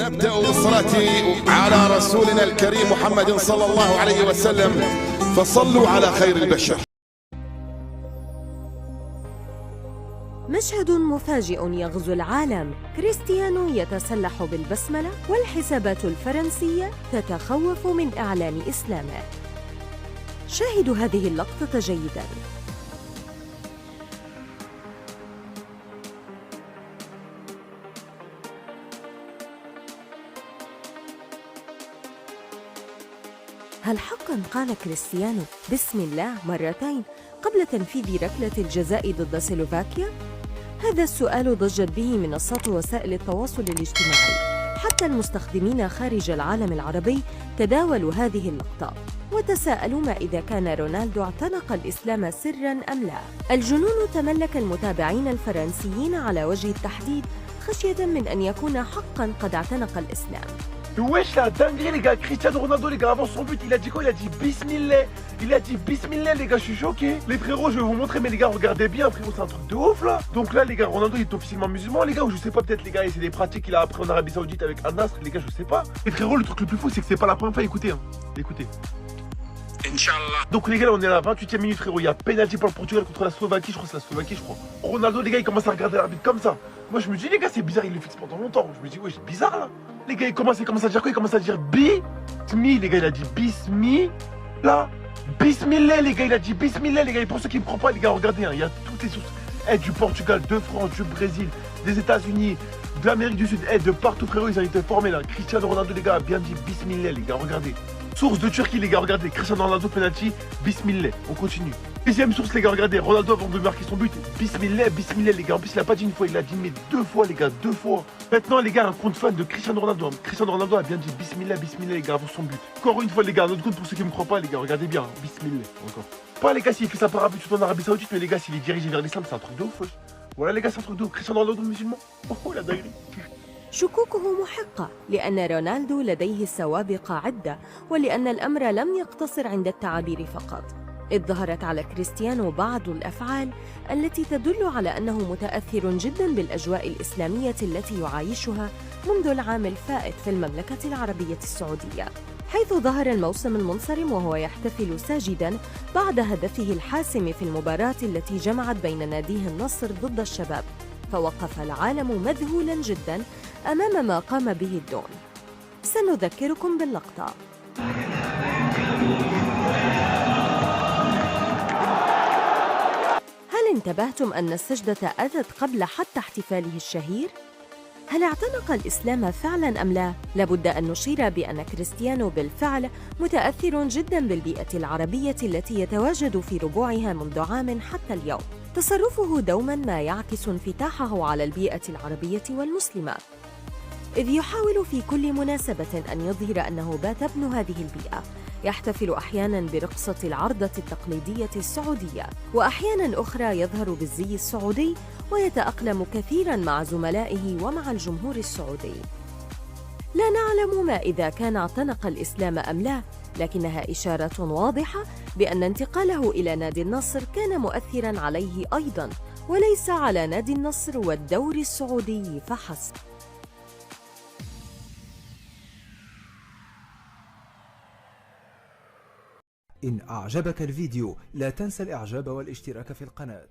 نبدأ بالصلاة على رسولنا الكريم محمد صلى الله عليه وسلم، فصلوا على خير البشر. مشهد مفاجئ يغزو العالم، كريستيانو يتسلح بالبسملة والحسابات الفرنسية تتخوف من إعلان إسلامه. شاهدوا هذه اللقطة جيداً. هل حقاً قال كريستيانو بسم الله مرتين قبل تنفيذ ركلة الجزاء ضد سلوفاكيا؟ هذا السؤال ضجت به منصات وسائل التواصل الاجتماعي، حتى المستخدمين خارج العالم العربي تداولوا هذه اللقطة وتساءلوا ما إذا كان رونالدو اعتنق الإسلام سراً أم لا. الجنون تملك المتابعين الفرنسيين على وجه التحديد خشية من أن يكون حقاً قد اعتنق الإسلام. Wesh, la dinguerie les gars, Cristiano Ronaldo les gars, avant son but, il a dit quoi? Il a dit Bismillah. Il a dit Bismillah les gars, je suis choqué. Les frérots, je vais vous montrer, mais les gars, regardez bien, frérot, c'est un truc de ouf là. Donc là les gars, Ronaldo il est officiellement musulman les gars, ou je sais pas, peut-être les gars, c'est des pratiques qu'il a appris en Arabie Saoudite avec Al-Nasr, les gars, je sais pas. Les frérots, le truc le plus fou, c'est que c'est pas la première fois, écoutez, hein. Écoutez. Inch'Allah. Donc les gars, là, on est à la 28e minute frérot, il y a pénalty pour le Portugal contre la Slovaquie, je crois que c'est la Slovaquie, je crois. Ronaldo les gars, il commence à regarder l'arbitre comme ça. Moi je me dis les gars, c'est bizarre, il le fixe pendant longtemps. Je me dis ouais, c'est bizarre là. Les gars, il commence à dire quoi? Il commence à dire Bismi, les gars, il a dit Bismi, là. Bismillah, les gars, il a dit Bismillah, les gars. Et pour ceux qui ne comprennent pas, les gars, regardez, hein, il y a toutes les sources. Du Portugal, de France, du Brésil, des États-Unis, de l'Amérique du Sud, de partout, frérot, ils ont été formés là. Cristiano Ronaldo, les gars, a bien dit Bismillah, les gars, regardez. Source de Turquie, les gars, regardez. Cristiano Ronaldo, penalty, Bismillah. On continue. Deuxième source, les gars, regardez. Ronaldo avant de marquer son but. Bismillah, Bismillah, les gars. En plus, il a pas dit une fois, il a dit mais deux fois, les gars, deux fois. Maintenant, les gars, un compte fan de Cristiano Ronaldo. Cristiano Ronaldo a bien dit Bismillah, Bismillah, les gars, avant son but. Encore une fois, les gars, un autre compte pour ceux qui me croient pas, les gars, regardez bien. Bismillah, encore. Pas les gars, s'il fait ça par habitude en Arabie Saoudite, mais les gars, s'il est dirigé vers l'islam, c'est un truc de ouf. Voilà, les gars, c'est un truc de ouf. Cristiano Ronaldo musulman. Oh, la dinguerie. شكوكه محقة لأن رونالدو لديه سوابق عدة، ولأن الأمر لم يقتصر عند التعابير فقط، إذ ظهرت على كريستيانو بعض الأفعال التي تدل على أنه متأثر جداً بالأجواء الإسلامية التي يعايشها منذ العام الفائت في المملكة العربية السعودية، حيث ظهر الموسم المنصرم وهو يحتفل ساجداً بعد هدفه الحاسم في المباراة التي جمعت بين ناديه النصر ضد الشباب، فوقف العالم مذهولاً جداً أمام ما قام به الدون. سنذكركم باللقطة. هل انتبهتم أن السجدة أتت قبل حتى احتفاله الشهير؟ هل اعتنق الإسلام فعلاً أم لا؟ لابد أن نشير بأن كريستيانو بالفعل متأثر جداً بالبيئة العربية التي يتواجد في ربوعها منذ عام حتى اليوم. تصرفه دوماً ما يعكس انفتاحه على البيئة العربية والمسلمة، إذ يحاول في كل مناسبة أن يظهر أنه بات ابن هذه البيئة. يحتفل أحياناً برقصة العرضة التقليدية السعودية، وأحياناً أخرى يظهر بالزي السعودي ويتأقلم كثيراً مع زملائه ومع الجمهور السعودي. لا نعلم ما إذا كان اعتنق الإسلام أم لا، لكنها إشارة واضحة بأن انتقاله إلى نادي النصر كان مؤثراً عليه أيضاً، وليس على نادي النصر والدوري السعودي فحسب. إن أعجبك الفيديو لا تنسى الإعجاب والاشتراك في القناة.